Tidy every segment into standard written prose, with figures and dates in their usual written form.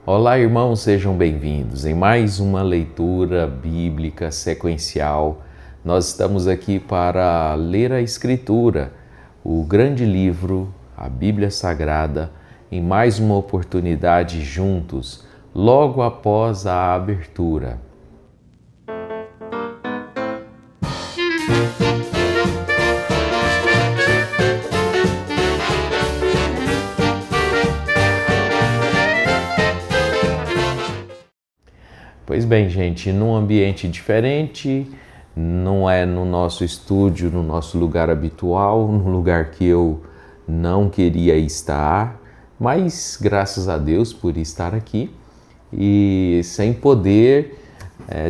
Olá, irmãos, sejam bem-vindos em mais uma leitura bíblica sequencial. Nós estamos aqui para ler a Escritura, o grande livro, a Bíblia Sagrada, em mais uma oportunidade juntos, logo após a abertura. Pois bem, gente, num ambiente diferente, não é no nosso estúdio, no nosso lugar habitual, no lugar que eu não queria estar, mas graças a Deus por estar aqui e sem poder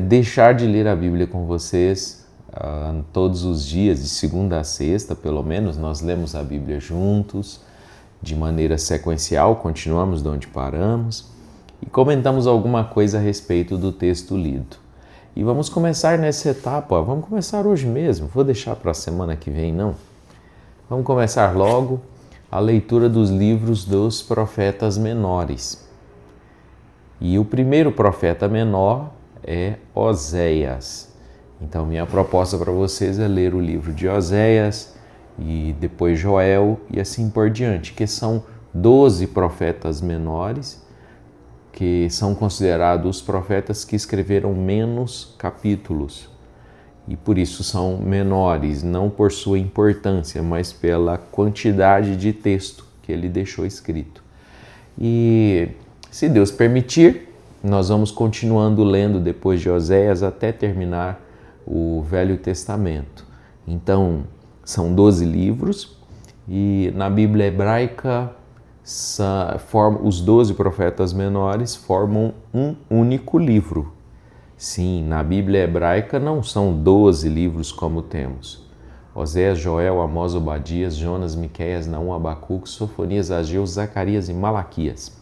deixar de ler a Bíblia com vocês todos os dias, de segunda a sexta, pelo menos, nós lemos a Bíblia juntos, de maneira sequencial, continuamos de onde paramos e comentamos alguma coisa a respeito do texto lido. E vamos começar nessa etapa, vamos começar hoje mesmo, vou deixar para a semana que vem, não. Vamos começar logo a leitura dos livros dos profetas menores. E o primeiro profeta menor é Oséias. Então minha proposta para vocês é ler o livro de Oséias e depois Joel e assim por diante, que são 12 profetas menores, que são considerados os profetas que escreveram menos capítulos e por isso são menores, não por sua importância, mas pela quantidade de texto que ele deixou escrito. E se Deus permitir, nós vamos continuando lendo depois de Oséias até terminar o Velho Testamento. Então, são 12 livros e na Bíblia hebraica os 12 profetas menores formam um único livro. Sim, na Bíblia hebraica não são 12 livros como temos. Oséias, Joel, Amós, Obadias, Jonas, Miqueias, Naum, Abacuque, Sofonias, Ageu, Zacarias e Malaquias.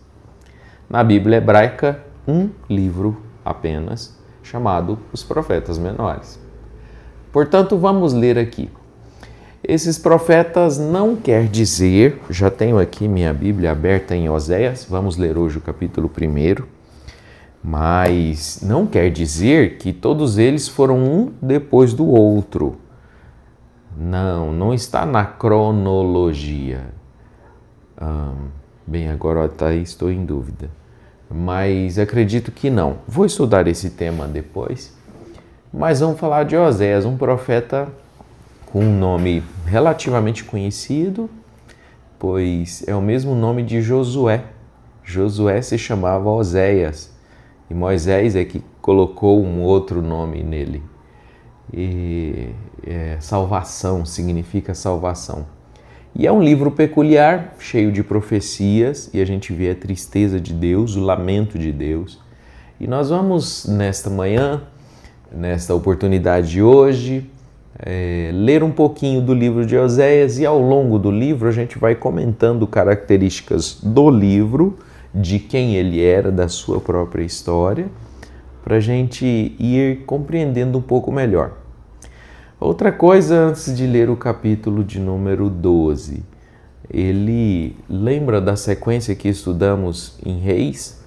Na Bíblia hebraica, um livro apenas, chamado os profetas menores. Portanto, vamos ler aqui. Esses profetas não quer dizer, já tenho aqui minha Bíblia aberta em Oséias, vamos ler hoje o capítulo 1, mas não quer dizer que todos eles foram um depois do outro. Não está na cronologia. Bem, agora estou em dúvida, mas acredito que não. Vou estudar esse tema depois, mas vamos falar de Oséias, um profeta com um nome relativamente conhecido, pois é o mesmo nome de Josué. Josué se chamava Oséias e Moisés é que colocou um outro nome nele. E salvação, significa salvação. E é um livro peculiar, cheio de profecias, e a gente vê a tristeza de Deus, o lamento de Deus. E nós vamos, nesta manhã, nesta oportunidade de hoje, ler um pouquinho do livro de Oséias e ao longo do livro a gente vai comentando características do livro, de quem ele era, da sua própria história, para a gente ir compreendendo um pouco melhor. Outra coisa, antes de ler o capítulo de número 12, ele lembra da sequência que estudamos em Reis,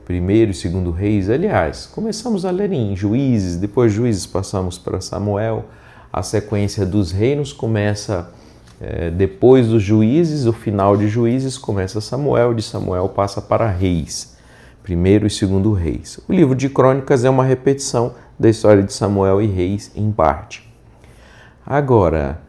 primeiro e segundo Reis. Aliás, começamos a ler em Juízes, depois Juízes passamos para Samuel. A sequência dos reinos começa depois dos Juízes, o final de Juízes começa Samuel, de Samuel passa para Reis, primeiro e segundo Reis. O livro de Crônicas é uma repetição da história de Samuel e Reis em parte. Agora,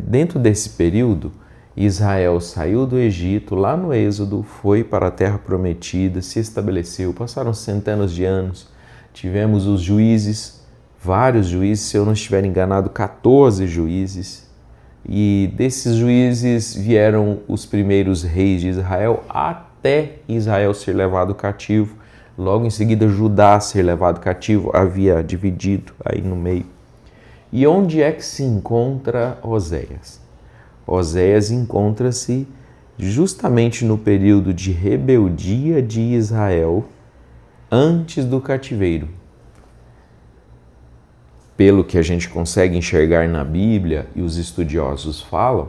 dentro desse período, Israel saiu do Egito, lá no Êxodo, foi para a Terra Prometida, se estabeleceu, passaram centenas de anos, tivemos os juízes, vários juízes, se eu não estiver enganado, 14 juízes, e desses juízes vieram os primeiros reis de Israel até Israel ser levado cativo, logo em seguida Judá ser levado cativo, havia dividido aí no meio. E onde é que se encontra Oséias? Oséias encontra-se justamente no período de rebeldia de Israel antes do cativeiro. Pelo que a gente consegue enxergar na Bíblia e os estudiosos falam,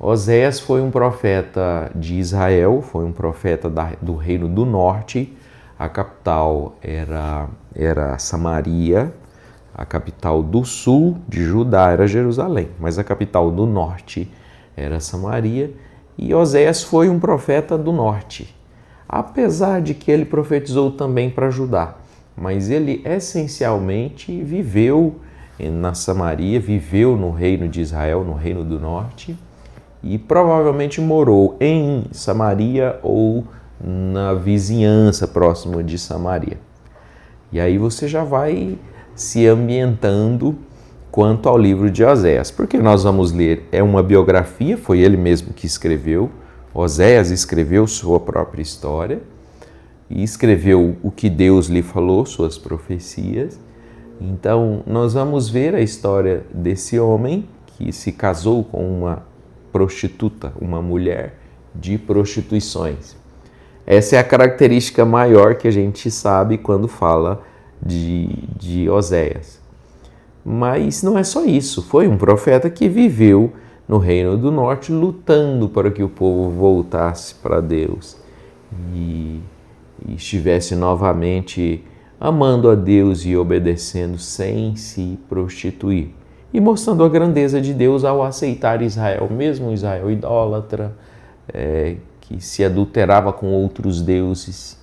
Oséias foi um profeta de Israel, foi um profeta do reino do norte. A capital era Samaria, a capital do sul de Judá era Jerusalém, mas a capital do norte era Samaria. E Oséias foi um profeta do norte, apesar de que ele profetizou também para Judá, mas ele essencialmente viveu na Samaria, viveu no reino de Israel, no reino do norte, e provavelmente morou em Samaria ou na vizinhança próxima de Samaria. E aí você já vai se ambientando quanto ao livro de Oséias, porque nós vamos ler, é uma biografia, foi ele mesmo que escreveu. Oséias escreveu sua própria história e escreveu o que Deus lhe falou, suas profecias. Então, nós vamos ver a história desse homem que se casou com uma prostituta, uma mulher de prostituições. Essa é a característica maior que a gente sabe quando fala de Oséias. Mas não é só isso, foi um profeta que viveu no Reino do Norte lutando para que o povo voltasse para Deus e estivesse novamente amando a Deus e obedecendo sem se prostituir. E mostrando a grandeza de Deus ao aceitar Israel, mesmo Israel idólatra, que se adulterava com outros deuses.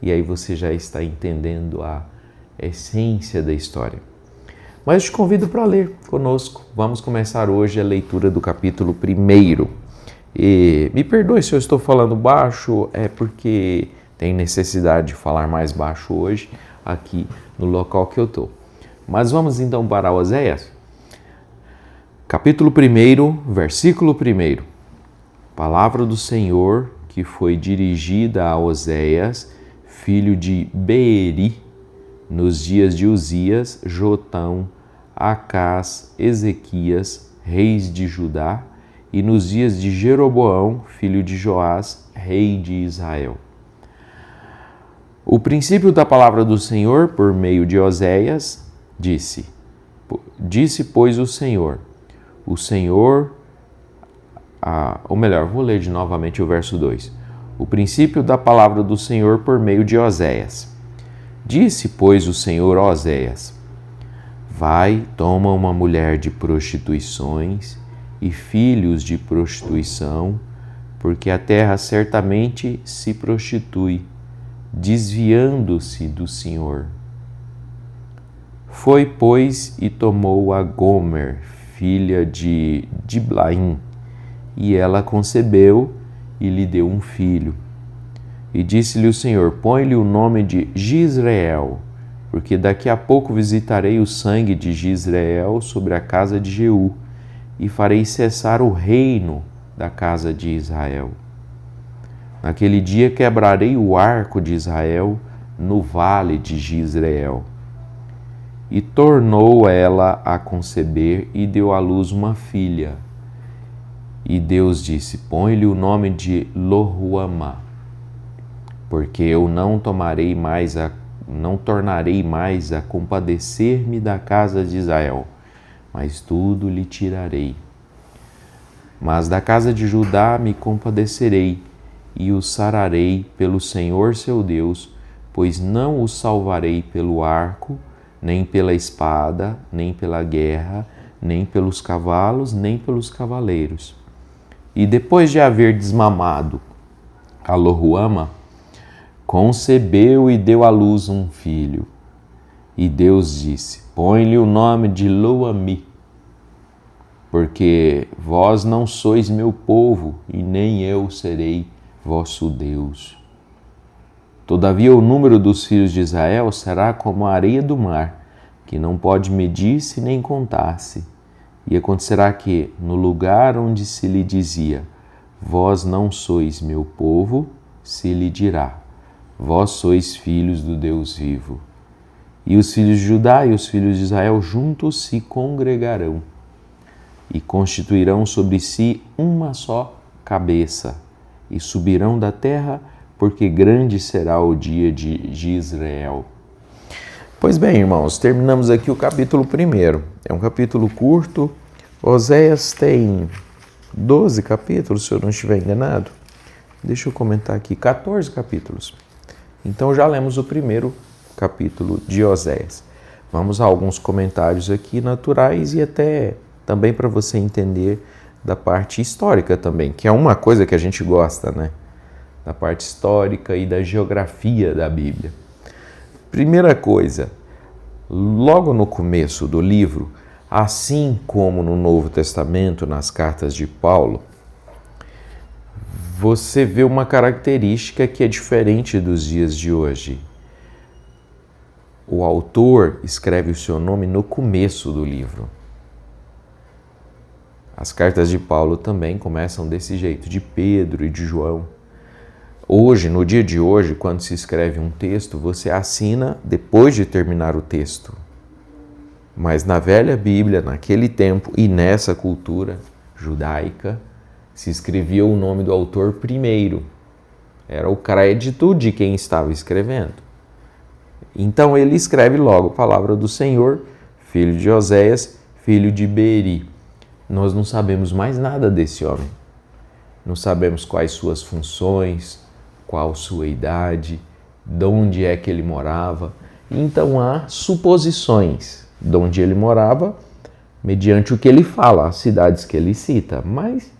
E aí você já está entendendo a essência da história. Mas eu te convido para ler conosco. Vamos começar hoje a leitura do capítulo 1. E me perdoe se eu estou falando baixo, é porque tem necessidade de falar mais baixo hoje aqui no local que eu estou. Mas vamos então para Oséias. Capítulo 1, versículo 1. Palavra do Senhor que foi dirigida a Oséias, filho de Beeri, nos dias de Uzias, Jotão, Acás, Ezequias, reis de Judá, e nos dias de Jeroboão, filho de Joás, rei de Israel. O princípio da palavra do Senhor, por meio de Oséias, disse, pois, o Senhor, ou melhor, vou ler novamente o verso 2. O princípio da palavra do Senhor por meio de Oséias. Disse, pois, o Senhor a Oséias, vai, toma uma mulher de prostituições e filhos de prostituição, porque a terra certamente se prostitui, desviando-se do Senhor. Foi, pois, e tomou a Gomer, filha de Diblaim, e ela concebeu e lhe deu um filho. E disse-lhe o Senhor, põe-lhe o nome de Jizreel, porque daqui a pouco visitarei o sangue de Jizreel sobre a casa de Jeú, e farei cessar o reino da casa de Israel. Naquele dia quebrarei o arco de Israel no vale de Jizreel. E tornou ela a conceber e deu à luz uma filha. E Deus disse, põe-lhe o nome de Lohuamá, porque eu não tornarei mais a compadecer-me da casa de Israel, mas tudo lhe tirarei. Mas da casa de Judá me compadecerei e o sararei pelo Senhor seu Deus, pois não o salvarei pelo arco, nem pela espada, nem pela guerra, nem pelos cavalos, nem pelos cavaleiros. E depois de haver desmamado a Lohuamá, concebeu e deu à luz um filho. E Deus disse, põe-lhe o nome de Lo-Ammi, porque vós não sois meu povo, e nem eu serei vosso Deus. Todavia o número dos filhos de Israel será como a areia do mar, que não pode medir-se nem contar-se. E acontecerá que, no lugar onde se lhe dizia, vós não sois meu povo, se lhe dirá, vós sois filhos do Deus vivo. E os filhos de Judá e os filhos de Israel juntos se congregarão e constituirão sobre si uma só cabeça e subirão da terra, porque grande será o dia de Jizreel. Pois bem, irmãos, terminamos aqui o capítulo 1. É um capítulo curto. Oséias tem 12 capítulos, se eu não estiver enganado. Deixa eu comentar aqui, 14 capítulos. Então já lemos o primeiro capítulo de Oséias. Vamos a alguns comentários aqui naturais e até também para você entender da parte histórica também, que é uma coisa que a gente gosta, né? Da parte histórica e da geografia da Bíblia. Primeira coisa, logo no começo do livro, assim como no Novo Testamento, nas cartas de Paulo, você vê uma característica que é diferente dos dias de hoje. O autor escreve o seu nome no começo do livro. As cartas de Paulo também começam desse jeito, de Pedro e de João. Hoje, no dia de hoje, quando se escreve um texto, você assina depois de terminar o texto. Mas na velha Bíblia, naquele tempo e nessa cultura judaica, se escrevia o nome do autor primeiro. Era o crédito de quem estava escrevendo. Então ele escreve logo, palavra do Senhor, filho de Oséias, filho de Beeri. Nós não sabemos mais nada desse homem. Não sabemos quais suas funções, qual sua idade, de onde é que ele morava. Então há suposições de onde ele morava, mediante o que ele fala, as cidades que ele cita, mas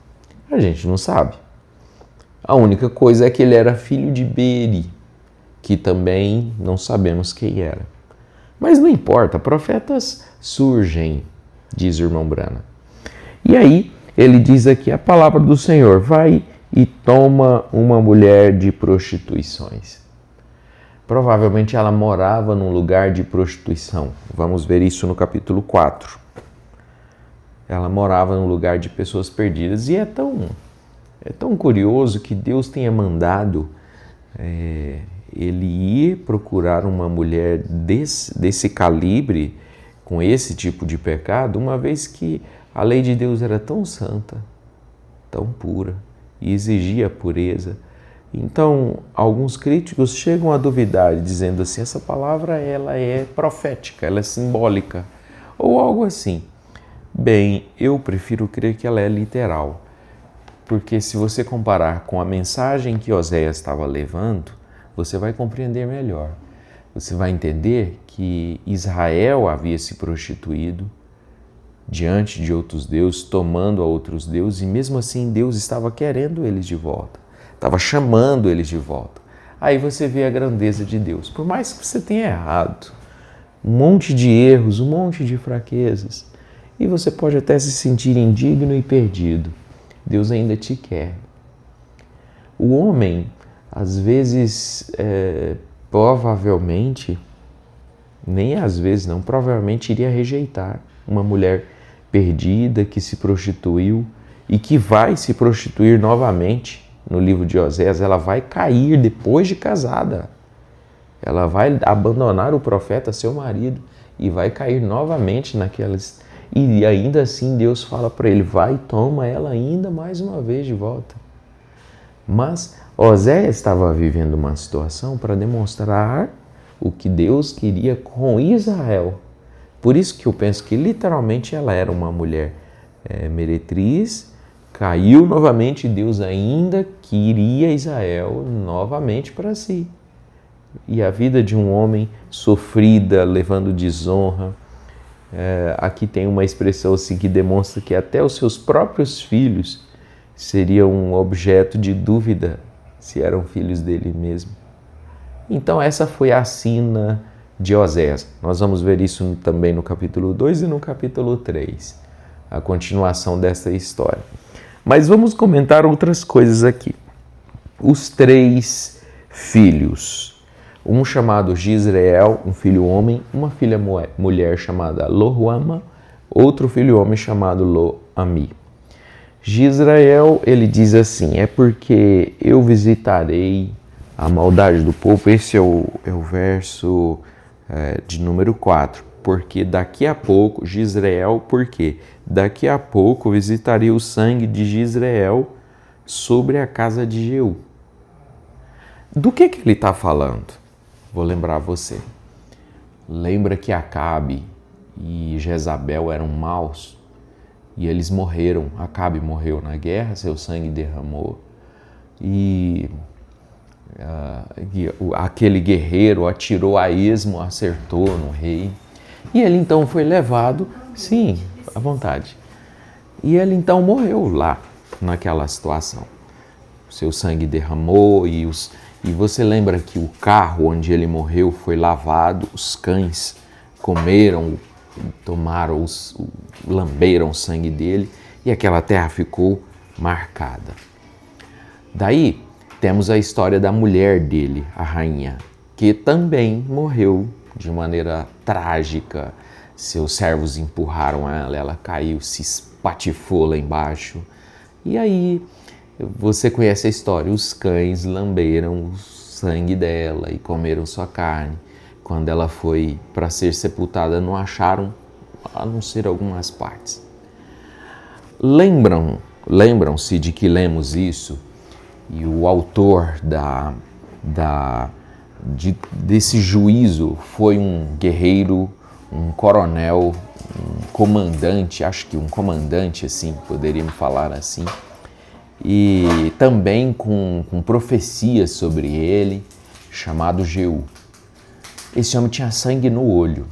a gente não sabe. A única coisa é que ele era filho de Beeri, que também não sabemos quem era. Mas não importa, profetas surgem, diz o irmão Brana. E aí ele diz aqui a palavra do Senhor, vai e toma uma mulher de prostituições. Provavelmente ela morava num lugar de prostituição. Vamos ver isso no capítulo 4. Ela morava num lugar de pessoas perdidas. E é tão curioso que Deus tenha mandado ele ir procurar uma mulher desse calibre, com esse tipo de pecado, uma vez que a lei de Deus era tão santa, tão pura e exigia pureza. Então, alguns críticos chegam a duvidar, dizendo assim, essa palavra ela é profética, ela é simbólica, ou algo assim. Bem, eu prefiro crer que ela é literal, porque se você comparar com a mensagem que Oséias estava levando, você vai compreender melhor. Você vai entender que Israel havia se prostituído diante de outros deuses, tomando a outros deuses, e mesmo assim Deus estava querendo eles de volta. Estava chamando eles de volta. Aí você vê a grandeza de Deus. Por mais que você tenha errado, um monte de erros, um monte de fraquezas, e você pode até se sentir indigno e perdido, Deus ainda te quer. O homem, às vezes, provavelmente, nem às vezes não, provavelmente iria rejeitar uma mulher perdida que se prostituiu e que vai se prostituir novamente. No livro de Oséias, ela vai cair depois de casada. Ela vai abandonar o profeta, seu marido, e vai cair novamente naquelas... E ainda assim Deus fala para ele, vai e toma ela ainda mais uma vez de volta. Mas Oséias estava vivendo uma situação para demonstrar o que Deus queria com Israel. Por isso que eu penso que literalmente ela era uma mulher meretriz, caiu novamente e Deus ainda queria Israel novamente para si. E a vida de um homem sofrida, levando desonra. Aqui tem uma expressão assim que demonstra que até os seus próprios filhos seriam um objeto de dúvida se eram filhos dele mesmo. Então essa foi a sina de Oséias. Nós vamos ver isso também no capítulo 2 e no capítulo 3, a continuação dessa história. Mas vamos comentar outras coisas aqui. Os 3 filhos. Um chamado Jezreel, um filho homem, uma filha mulher chamada Loruama, outro filho homem chamado Lo-Ami. Jezreel, ele diz assim, é porque eu visitarei a maldade do povo. Esse é o verso de número 4. Porque daqui a pouco, Jezreel, por quê? Daqui a pouco visitarei o sangue de Jezreel sobre a casa de Jeú. Do que ele está falando? Vou lembrar você. Lembra que Acabe e Jezabel eram maus? E eles morreram. Acabe morreu na guerra, seu sangue derramou. E aquele guerreiro atirou a esmo, acertou no rei. E ele então foi levado, sim, à vontade. E ele então morreu lá, naquela situação. Seu sangue derramou e você lembra que o carro onde ele morreu foi lavado, os cães comeram, tomaram, lamberam o sangue dele e aquela terra ficou marcada. Daí temos a história da mulher dele, a rainha, que também morreu de maneira trágica. Seus servos empurraram ela caiu, se espatifou lá embaixo. E aí você conhece a história, os cães lamberam o sangue dela e comeram sua carne. Quando ela foi para ser sepultada, não acharam, a não ser algumas partes. Lembram-se de que lemos isso? E o autor desse juízo foi um guerreiro, um coronel, um comandante, acho que um comandante assim, poderíamos falar assim, e também com profecias sobre ele, chamado Jeú. Esse homem tinha sangue no olho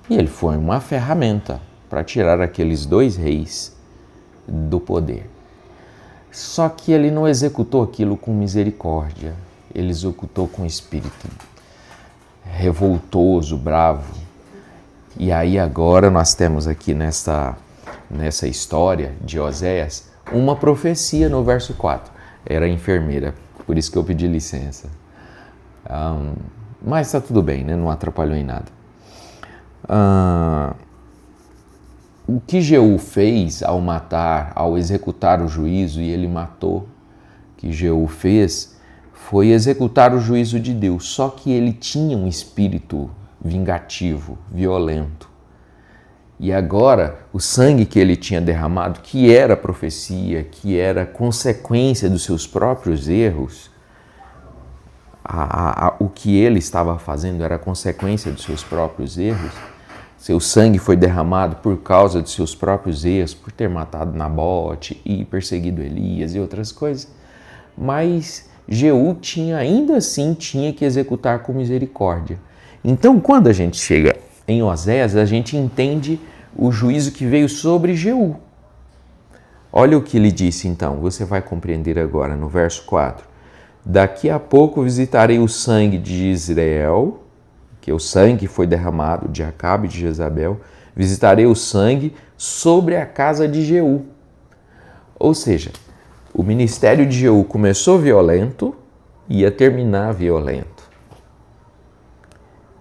e ele foi uma ferramenta para tirar aqueles 2 reis do poder. Só que ele não executou aquilo com misericórdia, ele executou com espírito revoltoso, bravo. E aí agora nós temos aqui nessa história de Oséias uma profecia no verso 4. Era enfermeira, por isso que eu pedi licença. Mas está tudo bem, né? Não atrapalhou em nada. O que Jeú fez ao matar, ao executar o juízo, e ele matou, o que Jeú fez foi executar o juízo de Deus, só que ele tinha um espírito vingativo, violento. E agora, o sangue que ele tinha derramado, que era profecia, que era consequência dos seus próprios erros, o que ele estava fazendo era consequência dos seus próprios erros. Seu sangue foi derramado por causa de seus próprios erros, por ter matado Nabote e perseguido Elias e outras coisas. Mas Jeú ainda assim tinha que executar com misericórdia. Então, quando a gente chega em Oséias, a gente entende o juízo que veio sobre Jeú. Olha o que ele disse então, você vai compreender agora no verso 4. Daqui a pouco visitarei o sangue de Israel, que o sangue foi derramado de Acabe e de Jezabel, visitarei o sangue sobre a casa de Jeú. Ou seja, o ministério de Jeú começou violento e ia terminar violento.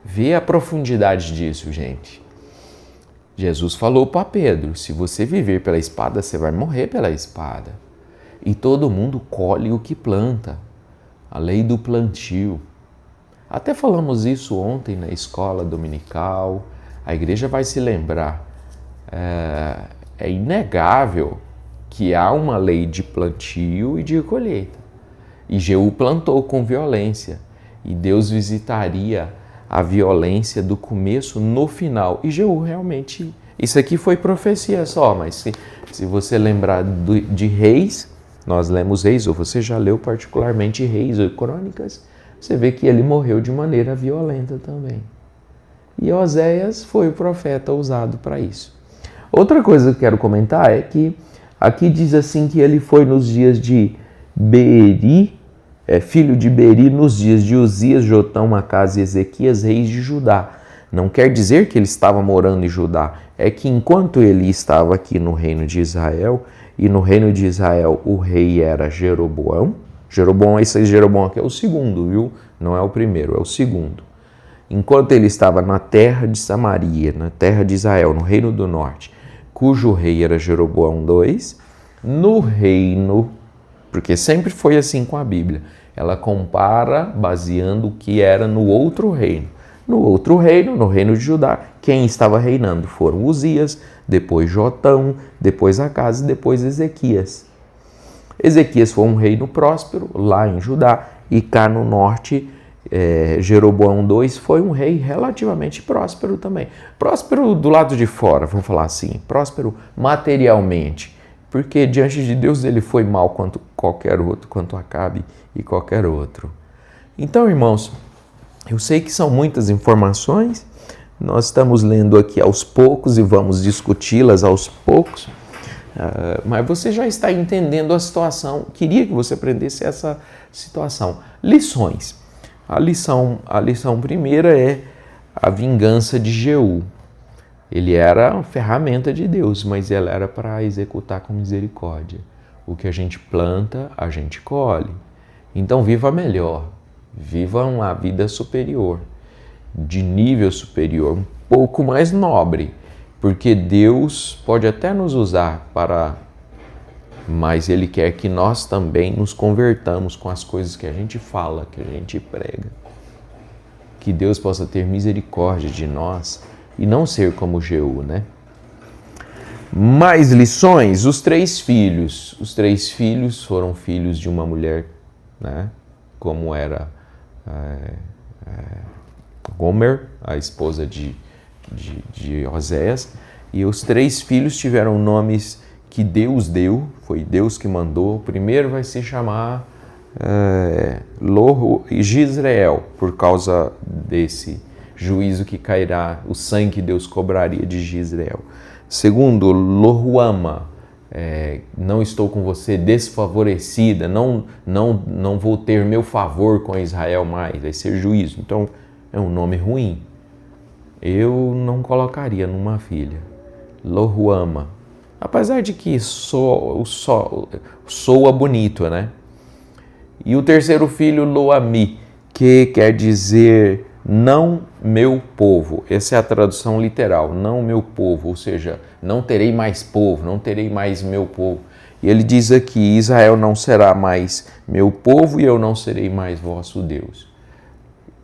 Vê a profundidade disso, gente. Jesus falou para Pedro, se você viver pela espada, você vai morrer pela espada. E todo mundo colhe o que planta. A lei do plantio. Até falamos isso ontem na escola dominical. A igreja vai se lembrar. É inegável que há uma lei de plantio e de colheita. E Jeú plantou com violência. E Deus visitaria a violência do começo no final. E Jeú realmente... Isso aqui foi profecia só, mas se você lembrar de Reis, nós lemos Reis, ou você já leu particularmente Reis ou Crônicas, você vê que ele morreu de maneira violenta também. E Oséias foi o profeta usado para isso. Outra coisa que eu quero comentar é que aqui diz assim que ele foi nos dias de Beeri, filho de Beeri, nos dias de Uzias, Jotão, Acás e Ezequias, reis de Judá. Não quer dizer que ele estava morando em Judá, é que enquanto ele estava aqui no reino de Israel, e no reino de Israel o rei era Jeroboão. Esse Jeroboão aqui é o segundo, viu? Não é o primeiro, é o segundo. Enquanto ele estava na terra de Samaria, na terra de Israel, no reino do norte, cujo rei era Jeroboão II, no reino, porque sempre foi assim com a Bíblia, ela compara baseando o que era no outro reino. No outro reino, no reino de Judá, quem estava reinando foram Uzias, depois Jotão, depois Acás e depois Ezequias. Ezequias foi um reino próspero lá em Judá e cá no norte Jeroboão II foi um rei relativamente próspero também. Próspero do lado de fora, vamos falar assim, próspero materialmente, porque diante de Deus ele foi mal quanto qualquer outro, quanto Acabe e qualquer outro. Então, irmãos, eu sei que são muitas informações, nós estamos lendo aqui aos poucos e vamos discuti-las aos poucos, mas você já está entendendo a situação. Queria que você aprendesse essa situação. Lições. A lição primeira é a vingança de Jeú. Ele era a ferramenta de Deus, mas ela era para executar com misericórdia. O que a gente planta, a gente colhe. Então viva melhor, viva uma vida superior, de nível superior, um pouco mais nobre, porque Deus pode até nos usar mas Ele quer que nós também nos convertamos com as coisas que a gente fala, que a gente prega. Que Deus possa ter misericórdia de nós e não ser como Jeú, né? Mais lições, os 3 filhos. Os 3 filhos foram filhos de uma mulher, né? Como era Gomer, a esposa de Oséias. E os 3 filhos tiveram nomes que Deus deu, foi Deus que mandou. O primeiro vai se chamar Jezreel, por causa desse juízo que cairá, o sangue que Deus cobraria de Jezreel. Segundo, Lohuama, não estou com você, desfavorecida, não vou ter meu favor com Israel mais, vai ser juízo. Então é um nome ruim. Eu não colocaria numa filha. Lohuama, apesar de que soa bonito, né? E o terceiro filho, Loami, que quer dizer não meu povo. Essa é a tradução literal, não meu povo, ou seja, não terei mais povo, não terei mais meu povo. E ele diz aqui, Israel não será mais meu povo e eu não serei mais vosso Deus.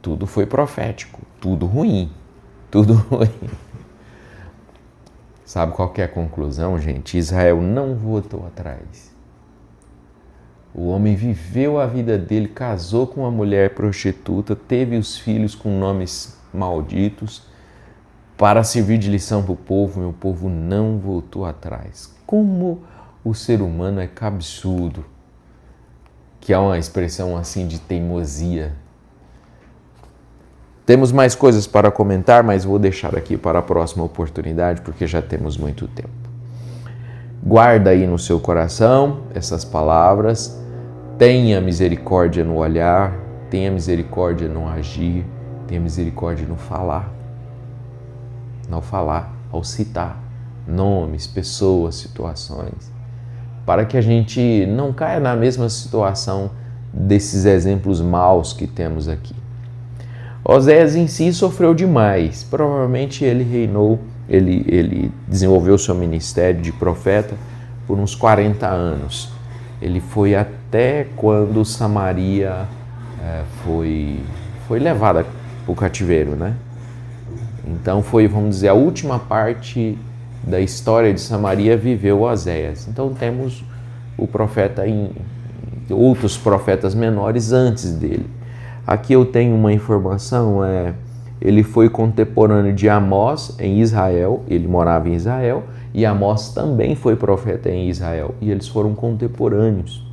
Tudo foi profético, tudo ruim, tudo ruim. Sabe qual que é a conclusão, gente? Israel não voltou atrás. O homem viveu a vida dele, casou com uma mulher prostituta, teve os filhos com nomes malditos, para servir de lição para o povo. Meu povo não voltou atrás. Como o ser humano é cabeçudo, que é uma expressão assim de teimosia. Temos mais coisas para comentar, mas vou deixar aqui para a próxima oportunidade, porque já temos muito tempo. Guarda aí no seu coração essas palavras. Tenha misericórdia no olhar, tenha misericórdia no agir, tenha misericórdia no falar. Ao falar, ao citar nomes, pessoas, situações, para que a gente não caia na mesma situação desses exemplos maus que temos aqui. Oséias em si sofreu demais, provavelmente ele reinou, ele desenvolveu seu ministério de profeta por uns 40 anos. Ele foi até quando Samaria foi levada para o cativeiro, né? Então foi, vamos dizer, a última parte da história de Samaria viveu Oséias. Então temos o profeta outros profetas menores antes dele. Aqui eu tenho uma informação, ele foi contemporâneo de Amós em Israel, ele morava em Israel, e Amós também foi profeta em Israel, e eles foram contemporâneos.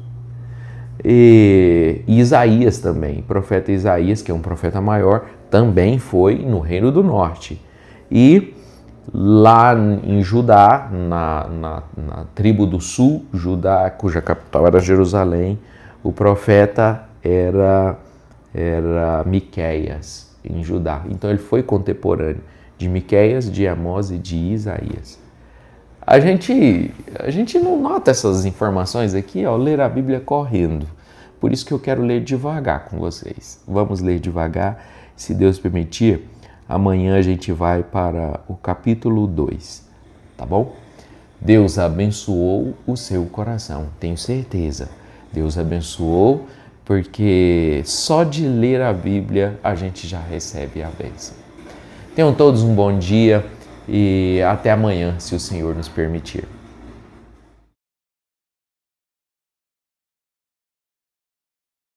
E Isaías também, profeta Isaías, que é um profeta maior, também foi no Reino do Norte. E lá em Judá, na tribo do sul, Judá, cuja capital era Jerusalém, o profeta era Miqueias, em Judá. Então ele foi contemporâneo de Miqueias, de Amós e de Isaías. A gente não nota essas informações aqui ao ler a Bíblia correndo. Por isso que eu quero ler devagar com vocês. Vamos ler devagar. Se Deus permitir, amanhã a gente vai para o capítulo 2, tá bom? Deus abençoou o seu coração, tenho certeza. Deus abençoou, porque só de ler a Bíblia a gente já recebe a bênção. Tenham todos um bom dia e até amanhã, se o Senhor nos permitir.